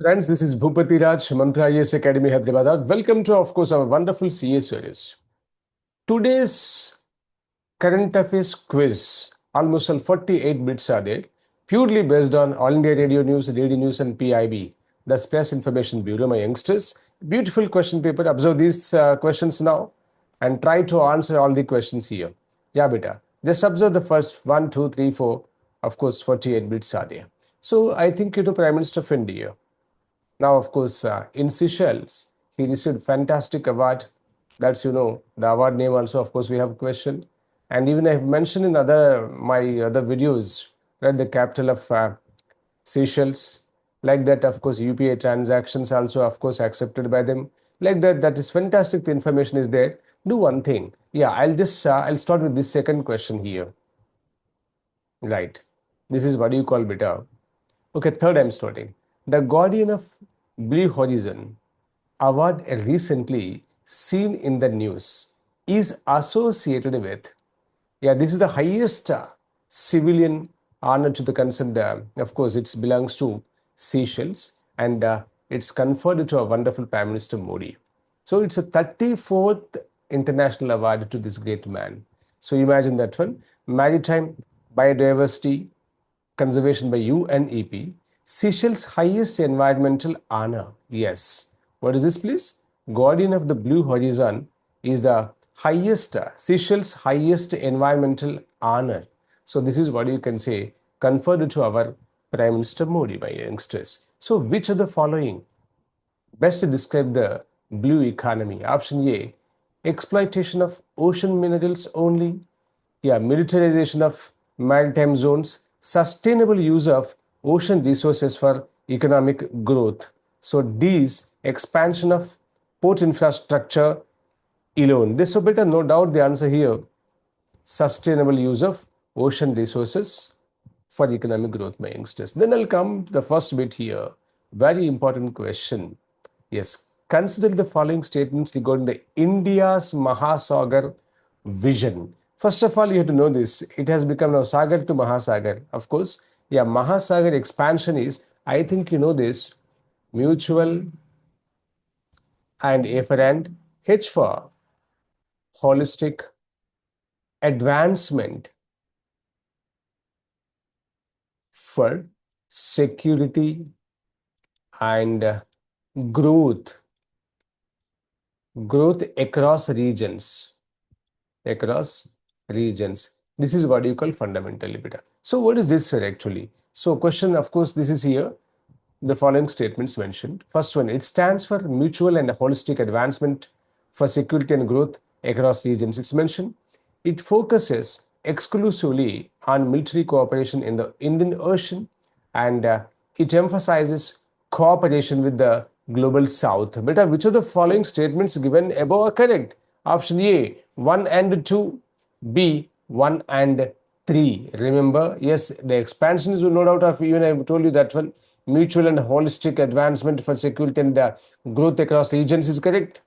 Friends, this is Bhupati Raj, Mantra IAS Academy, Hyderabad. Welcome to, of course, our wonderful CA series. Today's current affairs quiz, almost all 48 bits are there, purely based on All India Radio News, and PIB, the Space Information Bureau, my youngsters. Beautiful question paper. Observe these questions now and try to answer all the questions here. Yeah, beta. Just observe the first 1, 2, 3, 4. Of course, 48 bits are there. So I think you know Prime Minister of India. Now, of course, in Seychelles, he received fantastic award. That's, the award name also, of course, we have question. And even I have mentioned in my other videos, right, the capital of Seychelles. Like that, of course, UPI transactions also, of course, accepted by them. Like that, that is fantastic. The information is there. Do one thing. Yeah, I'll start with this second question here. Right. This is what you call beta. Okay, third I'm starting. The Guardian of Blue Horizon award recently seen in the news is associated with, yeah, this is the highest civilian honor to the concerned, of course, it belongs to Seychelles, and it's conferred to a wonderful Prime Minister Modi. So it's a 34th international award to this great man. So imagine that one. Maritime biodiversity conservation by UNEP, Seychelles' highest environmental honor. Yes. What is this, please? Guardian of the Blue Horizon is the highest, Seychelles' highest environmental honor. So this is what you can say, conferred to our Prime Minister Modi, my youngsters. So which of the following best describe the blue economy? Option A, exploitation of ocean minerals only. Yeah, militarization of maritime zones, sustainable use of ocean resources for economic growth. So these expansion of port infrastructure alone. This so better, no doubt the answer here, sustainable use of ocean resources for economic growth, my youngsters. Then I'll come to the first bit here. Very important question. Yes, consider the following statements regarding the India's Mahasagar vision. First of all, you have to know this. It has become now Sagar to Mahasagar. Of course, yeah, Mahasagar expansion is, I think you know this, mutual and A for and, H for holistic advancement for security and growth across regions. This is what you call fundamental beta. So what is this, sir, actually? So question, of course, this is here. The following statements mentioned. First one, it stands for mutual and holistic advancement for security and growth across regions. It's mentioned. It focuses exclusively on military cooperation in the Indian Ocean, and it emphasizes cooperation with the global south. Beta, which of the following statements given above are correct? Option A, 1 and 2, B, 1 and 3. Remember, yes, the expansion is no doubt of, even I have told you that one, mutual and holistic advancement for security and growth across regions is correct.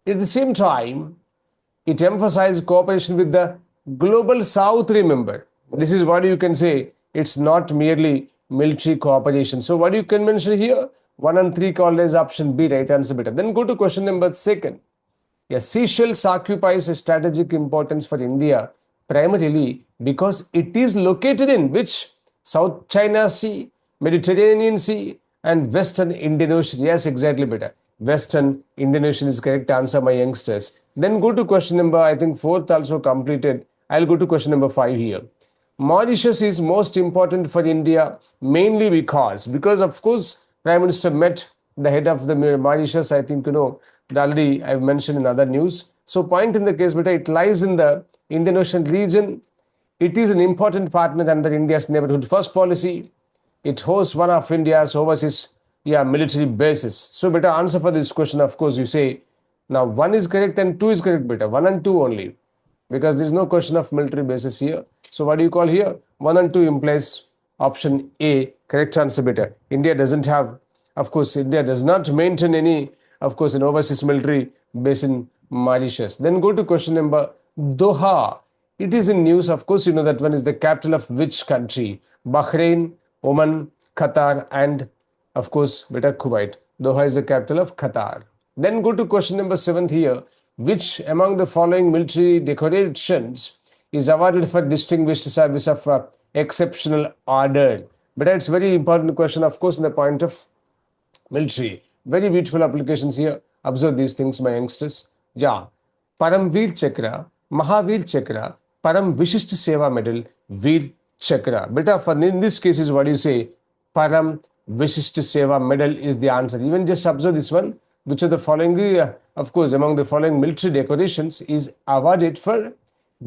At the same time, it emphasizes cooperation with the global south. Remember, this is what you can say. It's not merely military cooperation. So what you can mention here, 1 and 3 called as option B, right answer better. Then go to question number 2. Yes, Seychelles occupies a strategic importance for India primarily because it is located in which? South China Sea, Mediterranean Sea, and Western Indian Ocean. Yes, exactly, better. Western Indian Ocean is correct answer, my youngsters. Then go to question number, I think 4th also completed. I'll go to question number 5 here. Mauritius is most important for India mainly because of course Prime Minister met the head of the Mauritius. I think you know already I've mentioned in other news. So point in the case, beta, it lies in the Indian Ocean region. It is an important partner under India's neighborhood first policy. It hosts one of India's overseas military bases. So beta, answer for this question, of course, you say now 1 is correct and 2 is correct, beta. 1 and 2 only, because there is no question of military bases here. So what do you call here? 1 and 2 implies option A, correct answer, beta. India doesn't have, of course, India does not maintain any, of course, an overseas military base in Mauritius. Then go to question number Doha. It is in news, of course, you know that one is the capital of which country? Bahrain, Oman, Qatar, and Of course, beta Kuwait. Doha is the capital of Qatar. Then go to question number 7 here. Which among the following military decorations is awarded for distinguished service of exceptional order? But it's very important question, of course, in the point of military. Very beautiful applications here. Observe these things, my youngsters. Yeah. Paramveer Chakra, Mahavir Chakra, Param Vishisht Seva Medal, Veer Chakra. Beta, for in this case is what you say, Param Vishisht Seva Medal is the answer. Even just observe this one. Which of the following, of course, among the following military decorations is awarded for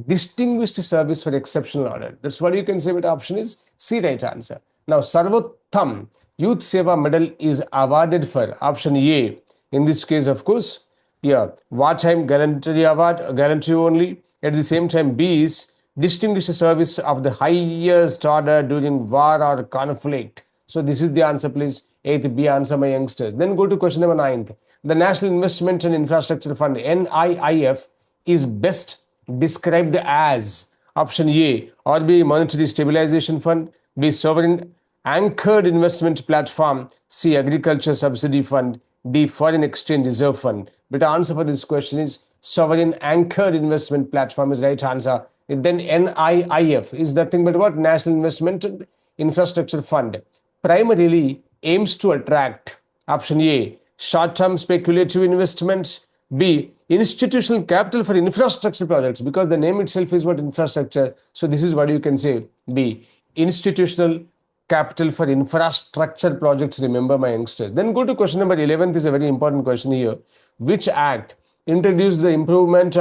distinguished service for exceptional order. That's what you can say, but option is C, right answer. Now, Sarvotham Youth Seva Medal is awarded for option A. In this case, of course, yeah, wartime gallantry award, gallantry only. At the same time, B is distinguished service of the highest order during war or conflict. So this is the answer, please. 8th B answer, my youngsters. Then go to question number 9th. The National Investment and Infrastructure Fund, NIIF, is best described as option A, RBI Monetary Stabilization Fund, B, Sovereign Anchored Investment Platform, C, Agriculture Subsidy Fund, D, Foreign Exchange Reserve Fund. But the answer for this question is Sovereign Anchored Investment Platform is right answer. Then NIIF is nothing but what? National Investment and Infrastructure Fund. Primarily aims to attract option A, short-term speculative investments, B, institutional capital for infrastructure projects, because the name itself is what? Infrastructure. So this is what you can say, B, institutional capital for infrastructure projects. Remember, my youngsters. Then go to question number 11th is a very important question here. Which act introduced the improvement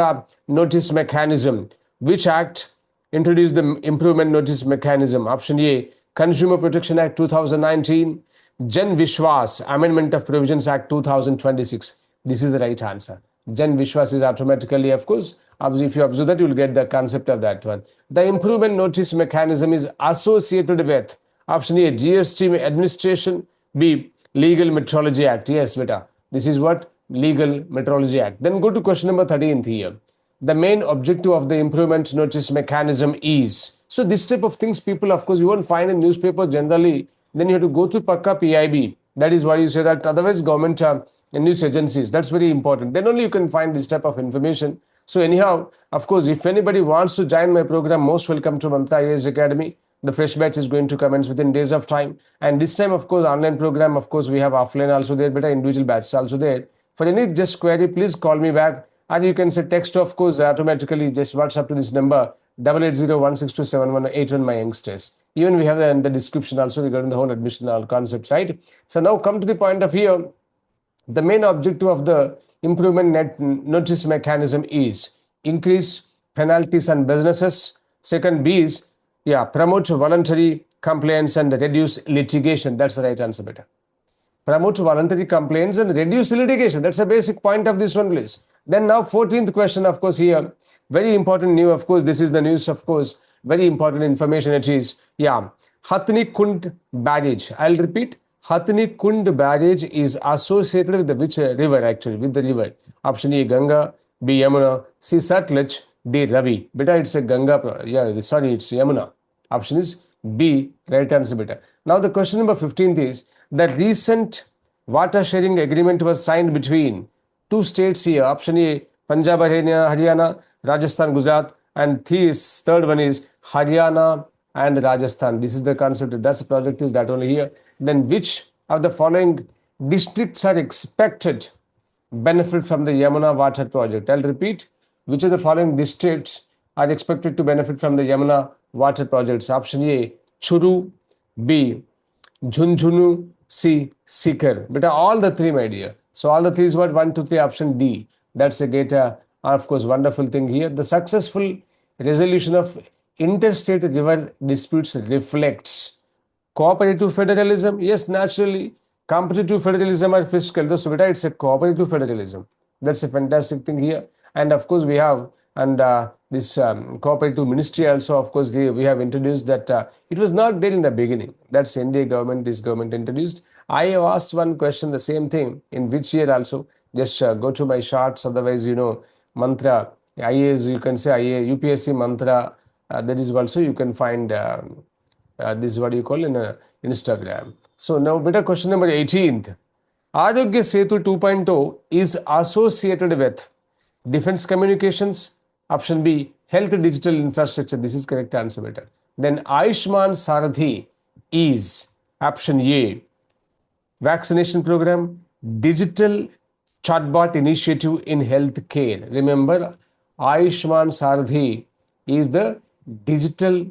notice mechanism? Which act introduced the improvement notice mechanism? Option A, Consumer Protection Act 2019, Jan Vishwas Amendment of Provisions Act 2026. This is the right answer. Jan Vishwas is automatically, of course, if you observe that, you will get the concept of that one. The improvement notice mechanism is associated with option A, GST administration, B, Legal Metrology Act. Yes, beta. This is what? Legal Metrology Act. Then go to question number 13th here. The main objective of the improvement notice mechanism is. So this type of things, people, of course, you won't find in newspaper generally. Then you have to go to Pakka PIB. That is why you say that. Otherwise, government news agencies. That's very important. Then only you can find this type of information. So anyhow, of course, if anybody wants to join my program, most welcome to Mantra IAS Academy. The fresh batch is going to commence within days of time. And this time, of course, online program, of course, we have offline also there, but individual batch also there. For any just query, please call me back. And you can say text, of course, automatically just WhatsApp to this number 8801627181, my youngsters. Even we have in the description also regarding the whole admission concepts, right? So now come to the point of here. The main objective of the improvement notice mechanism is increase penalties on businesses. Second, B is promote voluntary compliance and reduce litigation. That's the right answer, beta. Promote voluntary compliance and reduce litigation. That's a basic point of this one, please. Then now 14th question, of course, here. Very important news, of course. This is the news, of course. Very important information it is. Hathni Kund Barrage. I'll repeat. Hathni Kund Barrage is associated with the which river actually? With the river. Option A, Ganga. B, Yamuna. C, Satluj. D, Ravi. Beta, it's a Ganga. It's Yamuna. Option is B, right answer, beta. Now the question number 15th is, the recent water sharing agreement was signed between two states here. Option A, Punjab, Haryana, Rajasthan, Gujarat, and third one is Haryana and Rajasthan. This is the concept. That's the project is that only here. Then which of the following districts are expected benefit from the Yamuna water project? I'll repeat. Which of the following districts are expected to benefit from the Yamuna water projects? Option A, Churu, B, Jhunjhunu, C, Sikar. But all the three, my dear. So all the three is what? 1, 2, 3, option D. That's a great, of course, wonderful thing here. The successful resolution of interstate river disputes reflects cooperative federalism. Yes, naturally. Competitive federalism or fiscal. So beta, it's a cooperative federalism. That's a fantastic thing here. And of course, we have this cooperative ministry also, of course, we have introduced that. It was not there in the beginning. That's India government, this government introduced. I have asked one question, the same thing, in which year also. Just go to my charts, otherwise, mantra, IAS, you can say UPSC mantra, that is also you can find this is what you call in Instagram. So now better question number 18th. Arogya Setu 2.0 is associated with defense communications. Option B, health digital infrastructure. This is correct answer better. Then Ayushman Saradhi is option A, vaccination program, digital chatbot initiative in healthcare. Remember, Ayushman Saradhi is the digital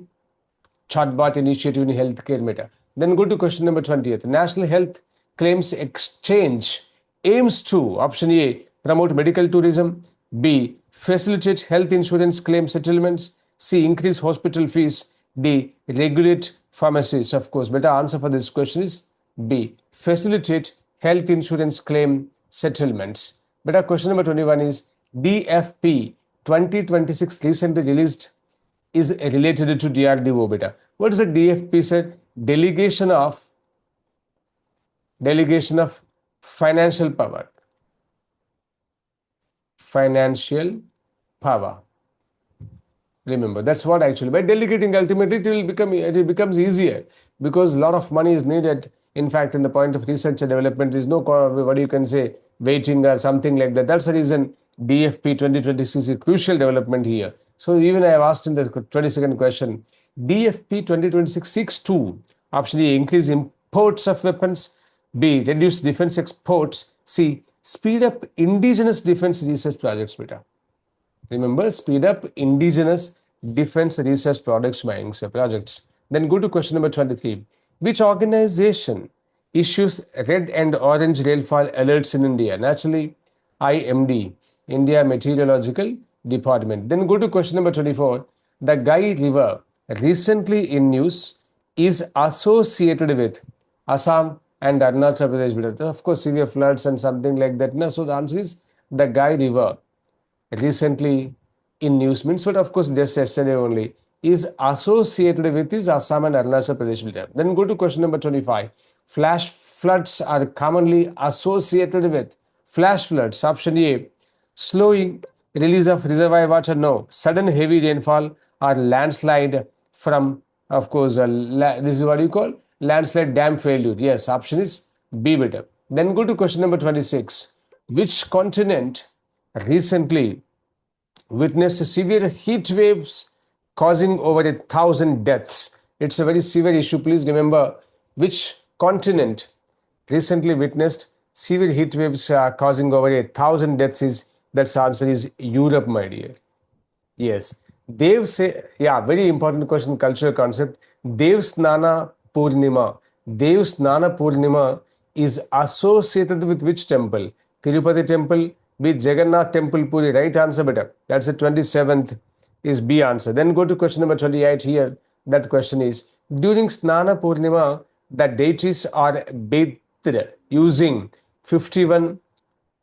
chatbot initiative in healthcare meta. Then go to question number 20th. National Health Claims Exchange aims to, option A, promote medical tourism, B, facilitate health insurance claim settlements, C, increase hospital fees, D, regulate pharmacies. Of course, better answer for this question is B, facilitate health insurance claim settlements. Better question number 21 is DFP 2026 recently released is related to DRDO beta. What is the DFP said? Delegation of financial power. Financial power. Remember, that's what actually by delegating ultimately it becomes easier because a lot of money is needed. In fact, in the point of research and development, there is no what you can say waiting or something like that. That's the reason DFP 2026 is a crucial development here. So even I have asked in the 22nd question, DFP 2026 seeks to, option A, increase imports of weapons, B, reduce defense exports, C, speed up indigenous defense research projects beta. Remember, speed up indigenous defense research projects. Then go to question number 23. Which organization issues red and orange rainfall alerts in India? Naturally, IMD, India Meteorological Department. Then go to question number 24. The Gai River, recently in news, is associated with Assam and Arunachal Pradesh. Of course, severe floods and something like that. So the answer is the Gai River, recently in news means, but of course just yesterday only, is associated with is Assam and Arunachal Pradesh. Then go to question number 25. Flash floods are commonly associated with flash floods. Option A, slowing release of reservoir water. No. Sudden heavy rainfall or landslide from, of course, this is what you call landslide dam failure. Yes, option is B better. Then go to question number 26. Which continent recently witnessed severe heat waves causing over 1,000 deaths? It's a very severe issue. Please remember which continent recently witnessed severe heat waves causing over 1,000 deaths is, that's answer is Europe, my dear. Yes. Dev say, yeah, very important question, cultural concept. Dev Snana Purnima. Dev Snana Purnima is associated with which temple? Tirupati temple, B, Jagannath temple, Puri. Right answer better. That's the 27th is B answer. Then go to question number 28 here. That question is, during Snana Purnima, the deities are bathed using 51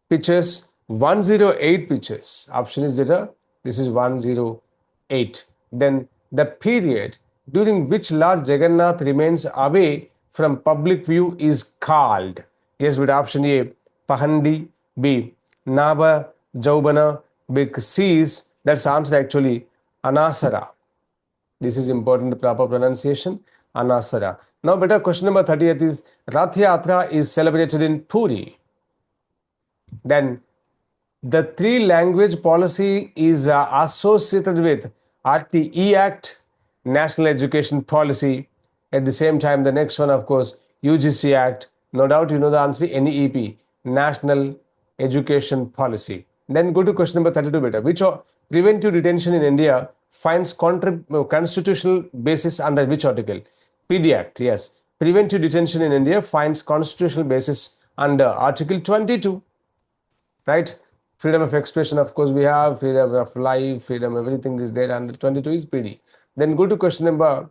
pitchers, 108 pitchers. Option is better. This is 108. Then the period during which Lord Jagannath remains away from public view is called. Yes, with option A, Pahandi, B, Naba, Jaubana, B, C is, that's answer actually Anasara. This is important, proper pronunciation, Anasara. Now better question number 30th is, Rath Yatra is celebrated in Puri. Then the three language policy is associated with RTE Act, National Education Policy. At the same time, the next one, of course, UGC Act. No doubt you know the answer, NEP, National Education Policy. Then go to question number 32 beta. Which preventive detention in India finds constitutional basis under which article? PD Act, yes. Preventive detention in India finds constitutional basis under Article 22. Right? Freedom of expression, of course, we have freedom of life, freedom, everything is there, under 22 is PD. Then go to question number,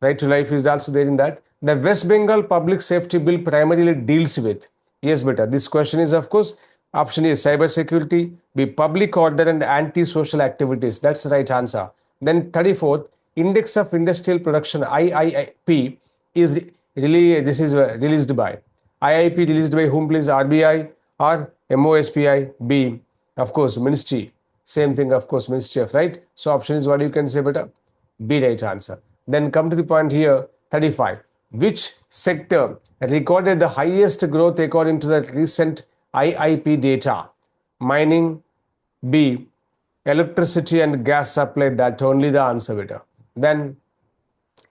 right to life is also there in that. The West Bengal Public Safety Bill primarily deals with, yes beta, this question is of course, option A, cyber security, B, public order and anti-social activities. That's the right answer. Then 34th, Index of Industrial Production, IIP, is released by, IIP released by whom please? RBI or MOSPI? B, of course, Ministry. Same thing, of course, Ministry of, right? So option is what you can say better? B, right answer. Then come to the point here, 35. Which sector recorded the highest growth according to the recent IIP data? Mining, B, electricity and gas supply. That only the answer, beta. Then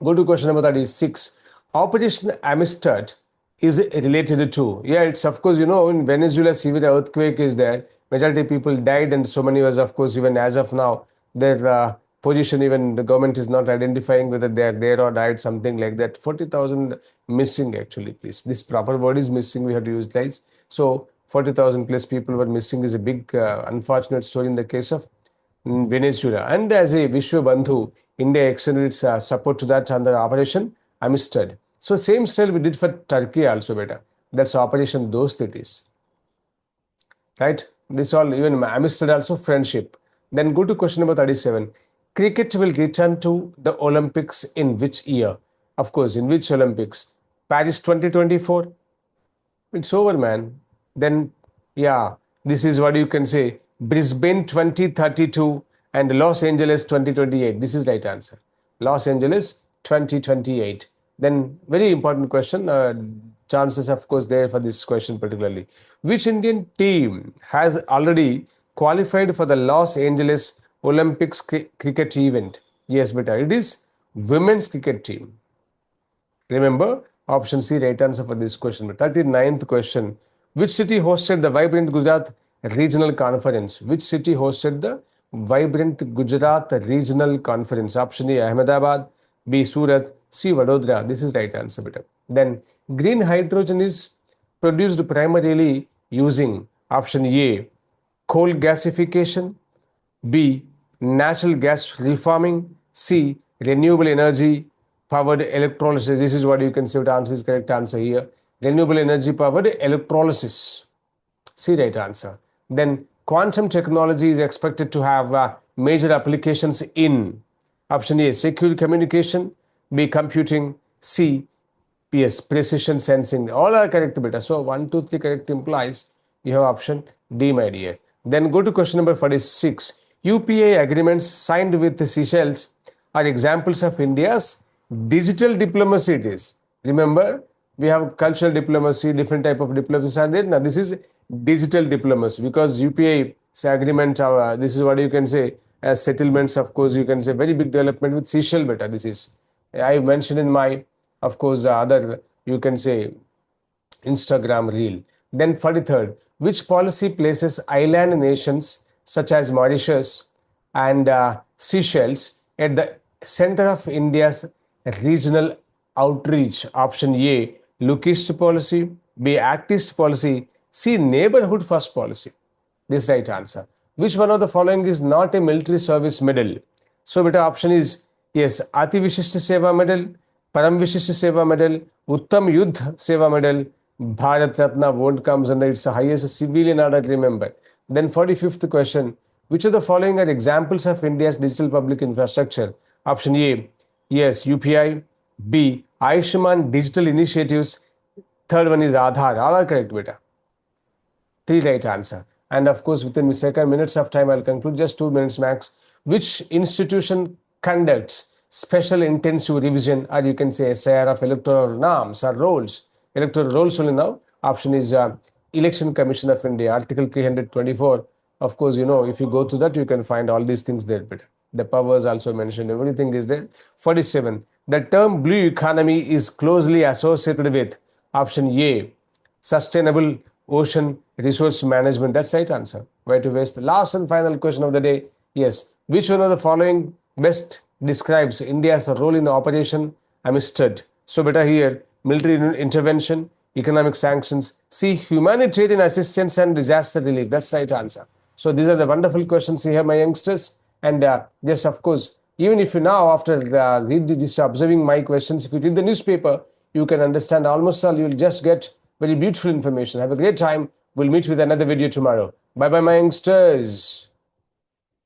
go to question number 36. Operation Amistad is related to, yeah, it's of course, in Venezuela, severe earthquake is there. Majority of people died, and so many was, of course, even as of now, their position, even the government is not identifying whether they are there or died, something like that. 40,000 missing, actually, please. This proper word is missing, we have to utilize. So 40,000 plus people were missing is a big unfortunate story in the case of Venezuela. And as a Vishwa Bandhu, India extended its support to that under Operation Amistad. So same style we did for Turkey also, beta. That's Operation Dost it is. Right? This all, even Amistad also friendship. Then go to question number 37. Cricket will return to the Olympics in which year? Of course, in which Olympics? Paris 2024? It's over, man. Then, yeah, this is what you can say. Brisbane 2032 and Los Angeles 2028. This is right answer. Los Angeles 2028. Then, very important question. Chances, of course, there for this question particularly. Which Indian team has already qualified for the Los Angeles Olympics cricket event? Yes, beta. It is women's cricket team. Remember, option C, right answer for this question. 39th question. Which city hosted the Vibrant Gujarat Regional Conference? Which city hosted the Vibrant Gujarat Regional Conference? Option A, Ahmedabad, B, Surat, C, Vadodara. This is right answer, beta. Then, green hydrogen is produced primarily using option A, coal gasification, B, natural gas reforming, C, renewable energy powered electrolysis. This is what you can say the answer is correct answer here. Renewable energy powered electrolysis. C, right answer. Then quantum technology is expected to have major applications in option A, secure communication, B, computing, C, yes, precision sensing. All are correct, beta. So 1, 2, 3 correct implies you have option D, my dear. Then go to question number 46. UPA agreements signed with the Seychelles are examples of India's digital diplomacy. It is. Remember, we have cultural diplomacy, different type of diplomacy are there. Now, this is digital diplomacy because UPA agreement, this is what you can say as settlements, of course, you can say very big development with Seychelles, beta. This is, I mentioned in my, of course, other, you can say, Instagram reel. Then 43rd, which policy places island nations such as Mauritius and Seychelles at the center of India's regional outreach? Option A, Look East policy, B, Act East policy, C, Neighborhood First policy. This is right answer. Which one of the following is not a military service medal? So, beta, option is yes, Ati Vishisht Seva medal, Param Vishisht Seva medal, Uttam Yudh Seva medal, Bharat Ratna won't comes under its highest civilian order, remember. Then 45th question, which of the following are examples of India's digital public infrastructure? Option A, yes, UPI, B, Ayushman digital initiatives, third one is Aadhaar. All are correct, beta. 3 right answer. And of course, within second minutes of time, I'll conclude just 2 minutes max. Which institution conducts special intensive revision, or you can say SIR of electoral norms or rolls? Electoral rolls only now. Option is Election Commission of India, Article 324. Of course, if you go to that, you can find all these things there. But the powers also mentioned, everything is there. 47. The term blue economy is closely associated with option A, sustainable ocean resource management. That's right answer. Why to waste? The last and final question of the day. Yes. Which one of the following best describes India's role in the Operation Amistad? So better here, military intervention, economic sanctions, C, humanitarian assistance and disaster relief. That's right answer. So these are the wonderful questions here, my youngsters. And just of course, even if you now after observing my questions, if you read the newspaper, you can understand almost all. You'll just get very beautiful information. Have a great time. We'll meet with another video tomorrow. Bye bye, my youngsters.